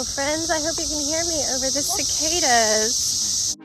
Hello, friends. I hope you can hear me over the cicadas.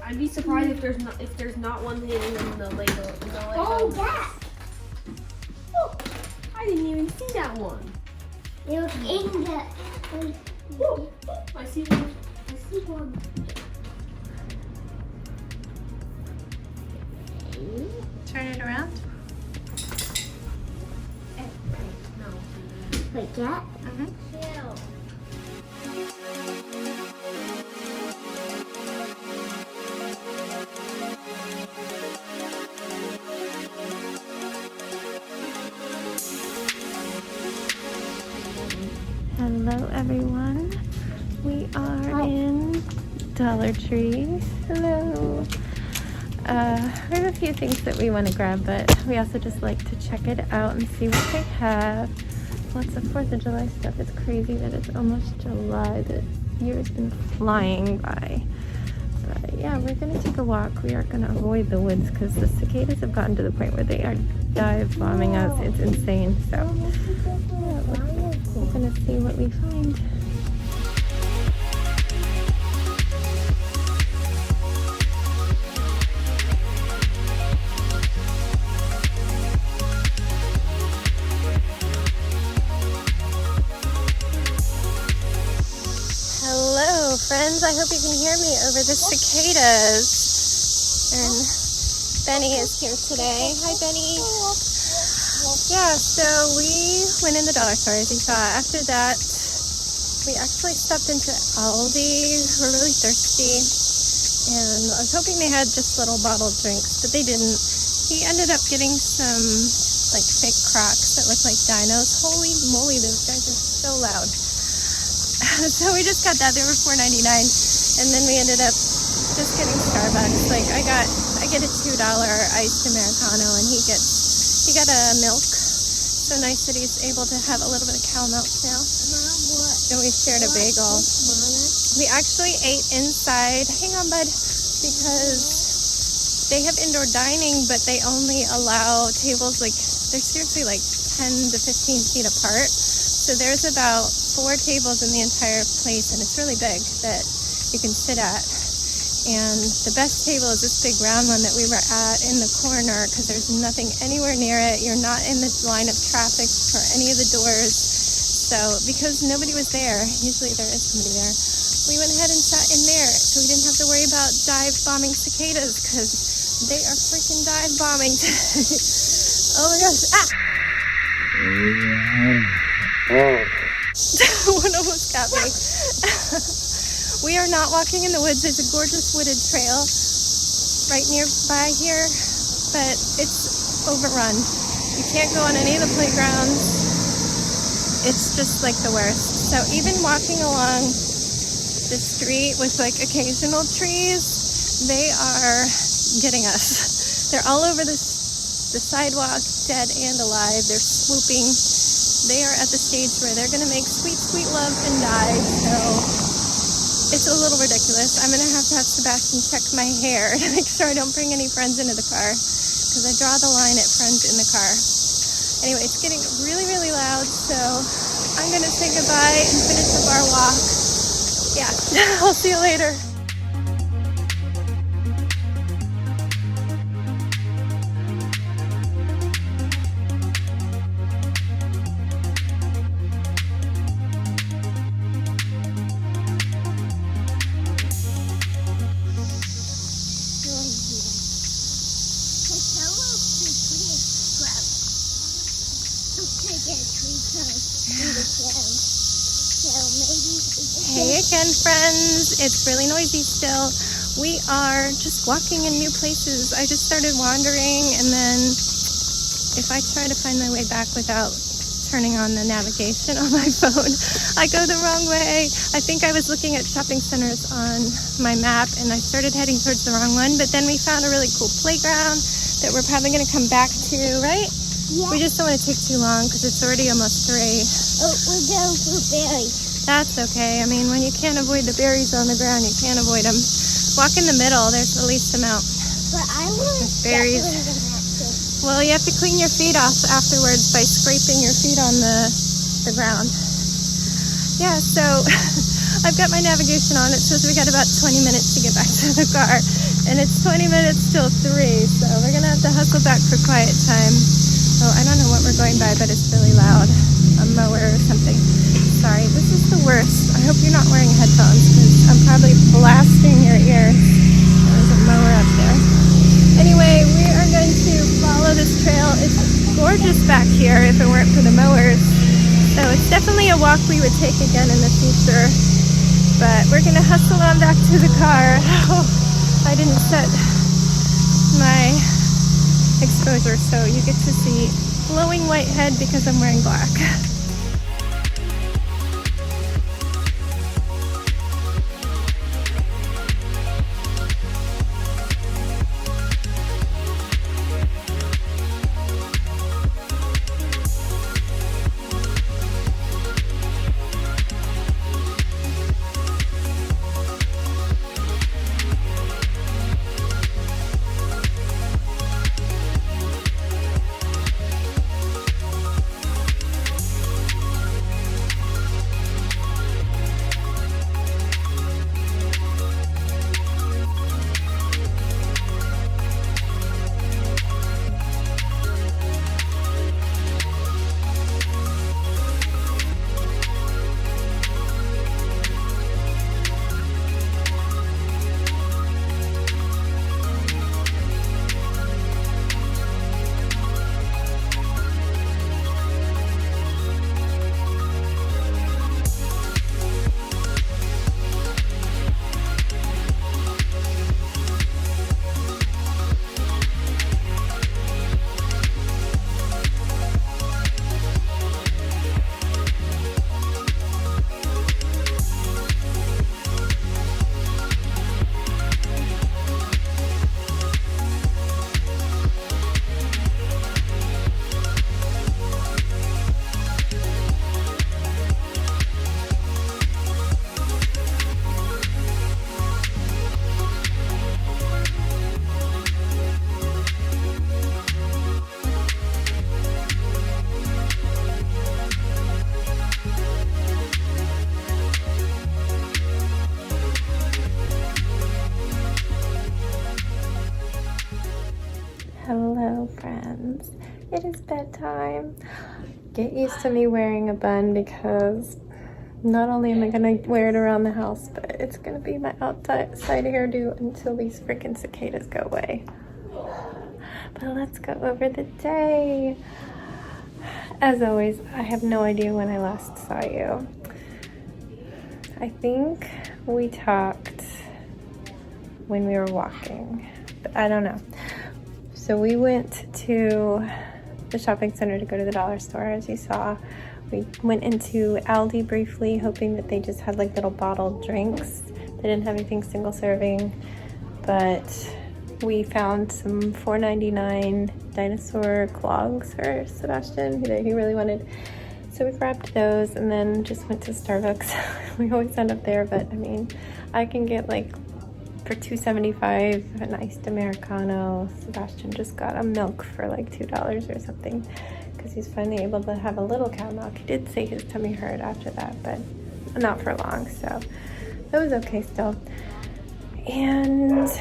I'd be surprised if there's not one hidden in the Lego. Oh, that! Oh, I didn't even see that one. It was in the. Oh, I see one. I see one. Turn it around. Like that? Yeah. Hello, everyone. We are in Dollar Tree. Hello. We have a few things that we want to grab, but we also just like to check it out and see what they have. Lots of 4th of July stuff. It's crazy that it's almost July. The year has been flying by. But yeah, we're going to take a walk. We are going to avoid the woods because the cicadas have gotten to the point where they are dive bombing us. It's insane. So yeah, we're going to see what we find. Hello, friends. I hope you can hear me over the cicadas. And Benny is here today. Hi, Benny. Yeah, so we went in the dollar store, as you saw. After that, we actually stopped into Aldi. We're really thirsty. And I was hoping they had just little bottled drinks, but they didn't. He ended up getting some like fake Crocs that look like dinos. Holy moly, those guys are so loud. So we just got that. They were $4.99, and then we ended up just getting Starbucks. Like I get a $2 iced Americano, and he got a milk. So nice that he's able to have a little bit of cow milk now. And we shared a bagel. We actually ate inside. Hang on, bud, because they have indoor dining, but they only allow tables like they're seriously like 10 to 15 feet apart. So there's about 4 tables in the entire place, and it's really big that you can sit at. And the best table is this big round one that we were at in the corner because there's nothing anywhere near it. You're not in the line of traffic for any of the doors. So because nobody was there, usually there is somebody there, we went ahead and sat in there so we didn't have to worry about dive bombing cicadas because they are freaking dive bombing today. Oh my gosh. Ah! One almost got me. We are not walking in the woods. There's a gorgeous wooded trail right nearby here, but it's overrun. You can't go on any of the playgrounds. It's just like the worst. So even walking along the street with like occasional trees, they are getting us. They're all over the sidewalk, dead and alive. They're swooping. They are at the stage where they're going to make sweet, sweet love and die. So it's a little ridiculous. I'm going to have Sebastian check my hair to make sure I don't bring any friends into the car because I draw the line at friends in the car. Anyway, it's getting really, really loud, so I'm going to say goodbye and finish up our walk. Yeah, I'll see you later. friends. It's really noisy still. We are just walking in new places. I just started wandering, and then if I try to find my way back without turning on the navigation on my phone, I go the wrong way. I think I was looking at shopping centers on my map, and I started heading towards the wrong one, but then we found a really cool playground that we're probably going to come back to, right? Yeah. We just don't want to take too long because it's already almost 3. Oh, we're going for berries. That's okay. I mean, when you can't avoid the berries on the ground, you can't avoid them. Walk in the middle. There's the least amount. But I want Berries. Well, you have to clean your feet off afterwards by scraping your feet on the ground. Yeah, so I've got my navigation on. It says we got about 20 minutes to get back to the car. And it's 20 minutes till 3, so we're going to have to hustle back for quiet time. Oh, I don't know what we're going by, but it's really loud. A mower or something. Sorry, this is the worst. I hope you're not wearing headphones because I'm probably blasting your ears. There's a mower up there. Anyway, we are going to follow this trail. It's gorgeous back here if it weren't for the mowers. So it's definitely a walk we would take again in the future. But we're going to hustle on back to the car. Oh, I didn't set my exposure, so you get to see glowing white head because I'm wearing black. Hello, friends. It is bedtime. Get used to me wearing a bun because not only am I gonna wear it around the house, but it's gonna be my outside hairdo until these freaking cicadas go away. But let's go over the day. As always, I have no idea when I last saw you. I think we talked when we were walking, but I don't know. So we went to the shopping center to go to the dollar store, as you saw. We went into Aldi briefly, hoping that they just had like little bottled drinks. They didn't have anything single serving, but we found some $4.99 dinosaur clogs for Sebastian that he really wanted. So we grabbed those and then just went to Starbucks. We always end up there, but I mean, I can get like for $2.75 an iced Americano. Sebastian just got a milk for like $2 or something because he's finally able to have a little cow milk. He did say his tummy hurt after that, but not for long, so that was okay still. And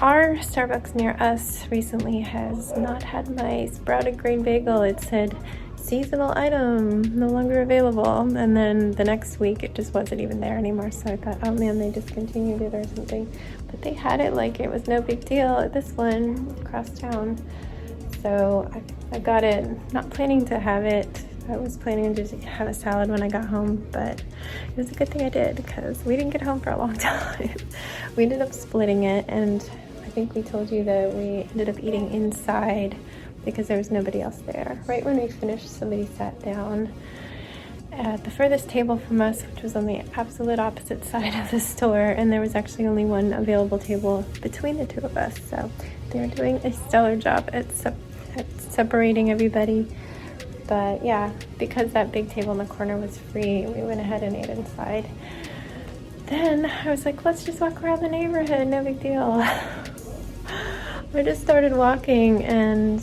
our Starbucks near us recently has not had my sprouted grain bagel. It said seasonal item, no longer available. And then the next week it just wasn't even there anymore. So I thought, oh man, they discontinued it or something. But they had it like it was no big deal at this one across town. So I got it, not planning to have it I was planning to just have a salad when I got home, but it was a good thing I did because we didn't get home for a long time. We ended up splitting it, and I think we told you that we ended up eating inside because there was nobody else there. Right when we finished, somebody sat down at the furthest table from us, which was on the absolute opposite side of the store, and there was actually only one available table between the two of us. So they're doing a stellar job at separating everybody. But yeah, because that big table in the corner was free, we went ahead and ate inside. Then I was like, let's just walk around the neighborhood, no big deal. I just started walking, and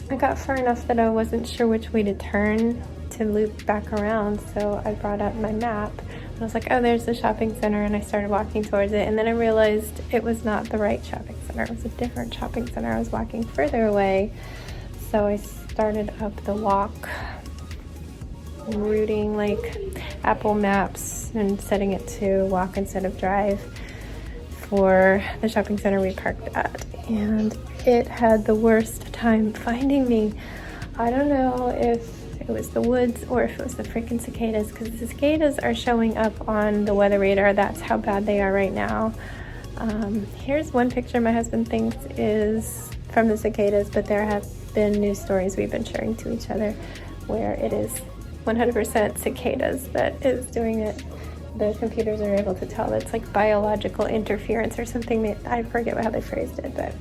I got far enough that I wasn't sure which way to turn to loop back around, so I brought up my map. I was like, oh, there's the shopping center, and I started walking towards it, and then I realized it was not the right shopping center. It was a different shopping center. I was walking further away, so I started up the walk, routing like Apple Maps and setting it to walk instead of drive for the shopping center we parked at, and it had the worst time finding me. I don't know if it was the woods or if it was the freaking cicadas, because the cicadas are showing up on the weather radar. That's how bad they are right now. Here's one picture my husband thinks is from the cicadas, but there have been news stories we've been sharing to each other where it is 100% cicadas that is doing it. The computers are able to tell it's like biological interference or something. I forget how they phrased it, but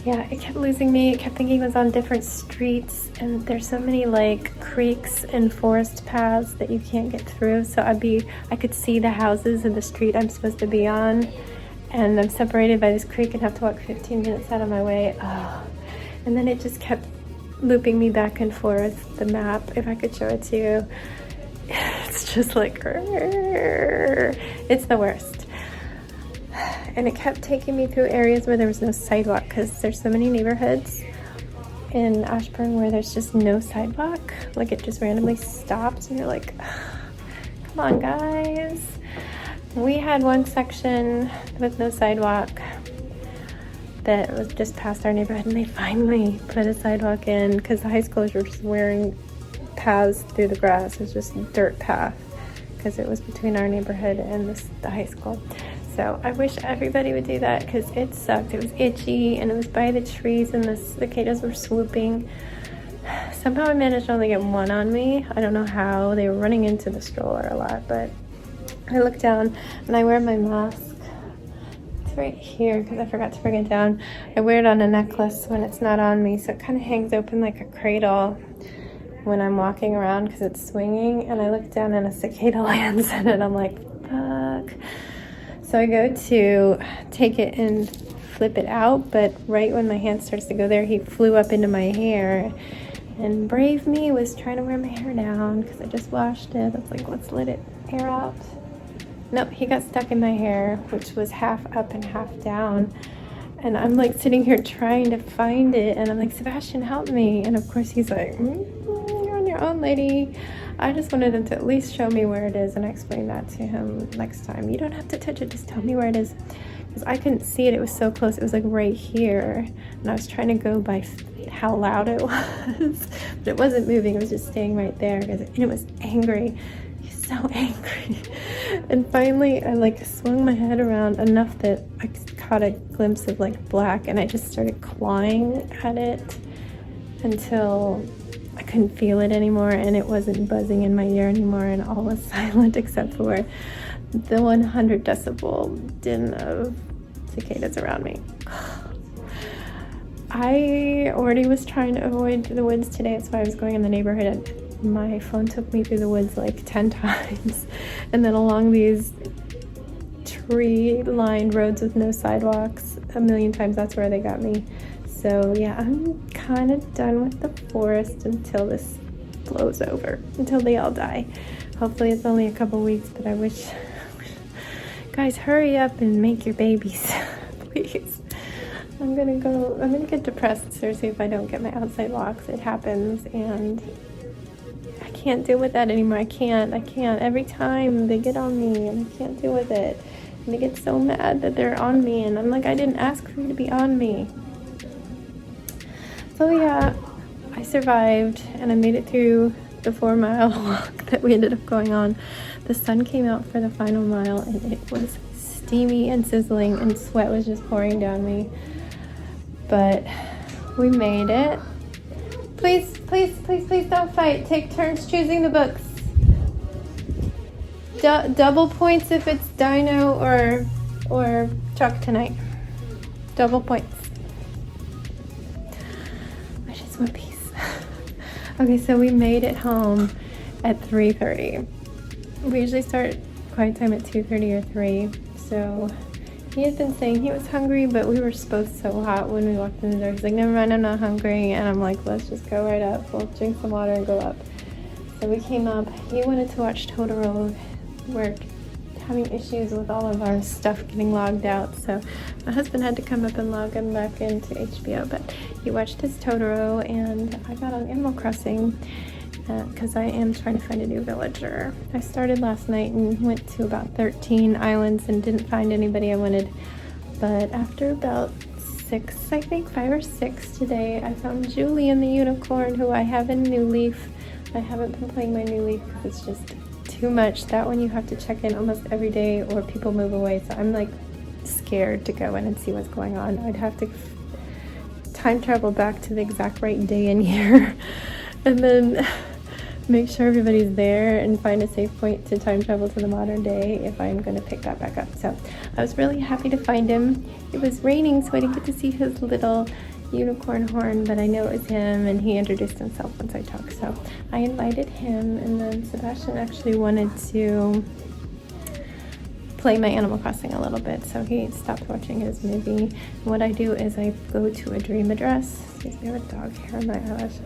yeah, it kept losing me. It kept thinking it was on different streets, and there's so many like creeks and forest paths that you can't get through. So I could see the houses and the street I'm supposed to be on, and I'm separated by this creek and have to walk 15 minutes out of my way. Oh. And then it just kept looping me back and forth. The map, if I could show it to you, it's just like, it's the worst. And it kept taking me through areas where there was no sidewalk, because there's so many neighborhoods in Ashburn where there's just no sidewalk. Like, it just randomly stops, and you're like, come on, guys. We had one section with no sidewalk that was just past our neighborhood, and they finally put a sidewalk in because the high schoolers were just wearing paths through the grass. It was just a dirt path because it was between our neighborhood and the high school. So I wish everybody would do that because it sucked. It was itchy, and it was by the trees, and the cicadas were swooping. Somehow I managed to only get one on me. I don't know how. They were running into the stroller a lot, but I look down and I wear my mask. It's right here because I forgot to bring it down. I wear it on a necklace when it's not on me, so it kind of hangs open like a cradle when I'm walking around because it's swinging, and I look down and a cicada lands in it. I'm like, fuck. So I go to take it and flip it out, but right when my hand starts to go there, he flew up into my hair. And brave me was trying to wear my hair down because I just washed it. I was like, let's let it air out. Nope, he got stuck in my hair, which was half up and half down. And I'm like sitting here trying to find it, and I'm like, Sebastian, help me. And of course he's like, you're on your own, lady. I just wanted him to at least show me where it is, and I explained that to him next time. You don't have to touch it, just tell me where it is. Because I couldn't see it, it was so close. It was like right here, and I was trying to go by how loud it was. But it wasn't moving, it was just staying right there, and it was angry. He's so angry. And finally, I like swung my head around enough that I caught a glimpse of like black, and I just started clawing at it until I couldn't feel it anymore, and it wasn't buzzing in my ear anymore, and all was silent except for the 100 decibel din of cicadas around me. I already was trying to avoid the woods today. That's why I was going in the neighborhood, and my phone took me through the woods like 10 times, and then along these tree-lined roads with no sidewalks a million times. That's where they got me. So yeah, I'm kind of done with the forest until this blows over, until they all die. Hopefully it's only a couple weeks, but I wish guys, hurry up and make your babies, please. I'm gonna get depressed seriously if I don't get my outside walks. It happens, and I can't deal with that anymore. I can't. Every time they get on me, and I can't deal with it. And they get so mad that they're on me, and I'm like, I didn't ask for you to be on me. So yeah, I I survived and I made it through the 4-mile walk that we ended up going on. The sun came out for the final mile and it was steamy and sizzling and sweat was just pouring down me. But we made it. Please, please, please, please don't fight. Take turns choosing the books. Double points if it's Dino or Chuck tonight. Double points. I just want peace. Okay, so we made it home at 3:30. We usually start quiet time at 2:30 or 3. So he had been saying he was hungry, but we were both so hot when we walked in the door. He's like, never mind, I'm not hungry. And I'm like, let's just go right up. We'll drink some water and go up. So we came up. He wanted to watch Totoro. We're having issues with all of our stuff getting logged out. So my husband had to come up and log him back into HBO. But he watched his Totoro, and I got on Animal Crossing because I am trying to find a new villager. I started last night and went to about 13 islands and didn't find anybody I wanted. But after about 6, I think 5 or 6 today, I found Julian the unicorn, who I have in New Leaf. I haven't been playing my New Leaf because it's just too much. That one you have to check in almost every day or people move away. So I'm like scared to go in and see what's going on. I'd have to time travel back to the exact right day and year and then make sure everybody's there and find a safe point to time travel to the modern day if I'm going to pick that back up. So I was really happy to find him. It was raining, so I didn't get to see his little unicorn horn, but I know it was him, and he introduced himself once I talked. So I invited him, and then Sebastian actually wanted to play my Animal Crossing a little bit, so he stopped watching his movie. And what I do is I go to a dream address. Excuse me, I have a dog hair on my eyelashes.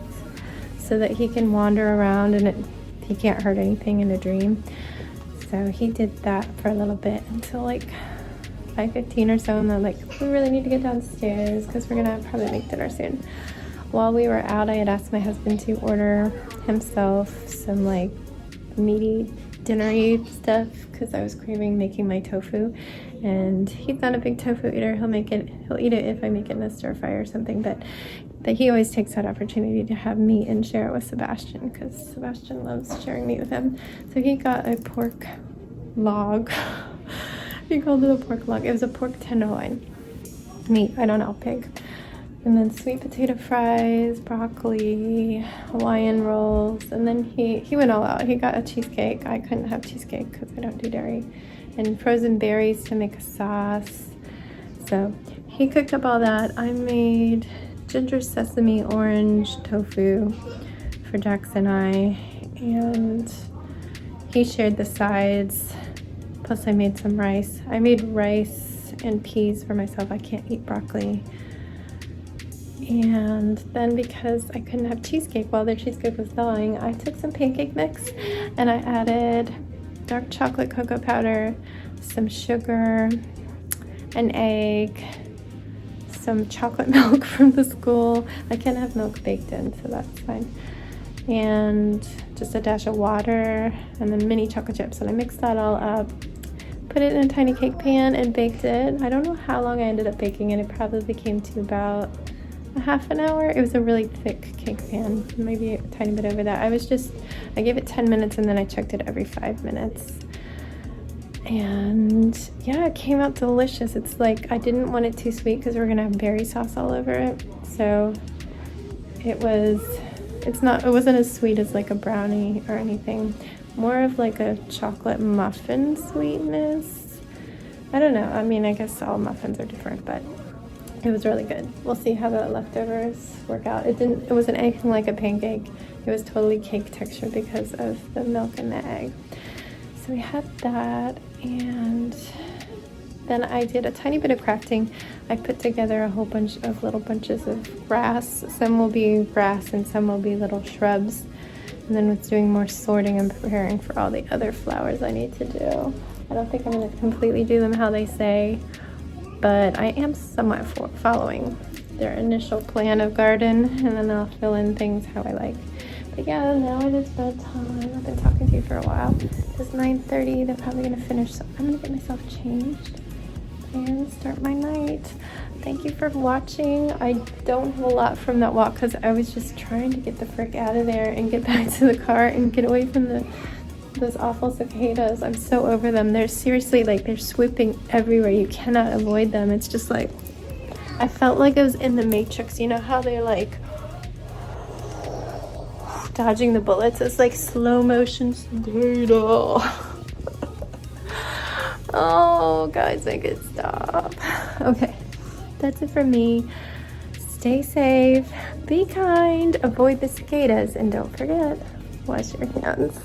So that he can wander around and he can't hurt anything in a dream. So he did that for a little bit until like 5:15 or so, and then like, we really need to get downstairs because we're gonna probably make dinner soon. While we were out, I had asked my husband to order himself some like meaty dinner-y stuff because I was craving making my tofu, and he's not a big tofu eater. He'll eat it if I make it in a stir fry or something, but he always takes that opportunity to have meat and share it with Sebastian because Sebastian loves sharing meat with him. So he got a pork log. He called it a pork log. It was a pork tenderloin meat. I don't know, pig. And then sweet potato fries, broccoli, Hawaiian rolls, and then he went all out. He got a cheesecake. I couldn't have cheesecake because I don't do dairy. And frozen berries to make a sauce. So he cooked up all that. I made ginger sesame orange tofu for Jax and I, and he shared the sides. Plus I made some rice. I made rice and peas for myself. I can't eat broccoli. And then because I couldn't have cheesecake while their cheesecake was thawing, I took some pancake mix and I added dark chocolate cocoa powder, some sugar, an egg, some chocolate milk from the school. I can't have milk baked in, so that's fine. And just a dash of water and then mini chocolate chips. And I mixed that all up, put it in a tiny cake pan and baked it. I don't know how long I ended up baking it. It probably came to about a half an hour. It was a really thick cake pan, maybe a tiny bit over that. I gave it 10 minutes and then I checked it every 5 minutes. And yeah, it came out delicious. It's like, I didn't want it too sweet because we're gonna have berry sauce all over it. So it wasn't as sweet as like a brownie or anything. More of like a chocolate muffin sweetness. I don't know. I mean, I guess all muffins are different, but it was really good. We'll see how the leftovers work out. It wasn't anything like a pancake. It was totally cake texture because of the milk and the egg. So we had that, and then I did a tiny bit of crafting. I put together a whole bunch of little bunches of grass. Some will be grass and some will be little shrubs. And then was doing more sorting and preparing for all the other flowers I need to do. I don't think I'm going to completely do them how they say, but I am somewhat following their initial plan of garden, and then I'll fill in things how I like. But yeah, now it is bedtime. I've been talking to you for a while. It's 9:30. They're probably going to finish, so I'm going to get myself changed. and start my night. Thank you for watching. I don't have a lot from that walk because I was just trying to get the frick out of there and get back to the car and get away from those awful cicadas. I'm so over them. They're seriously like, they're swooping everywhere. You cannot avoid them. It's just like, I felt like I was in the Matrix. You know how they're like dodging the bullets? It's like slow motion cicada. Oh, guys, I could stop. Okay, that's it for me. Stay safe, be kind, avoid the cicadas, and don't forget, wash your hands.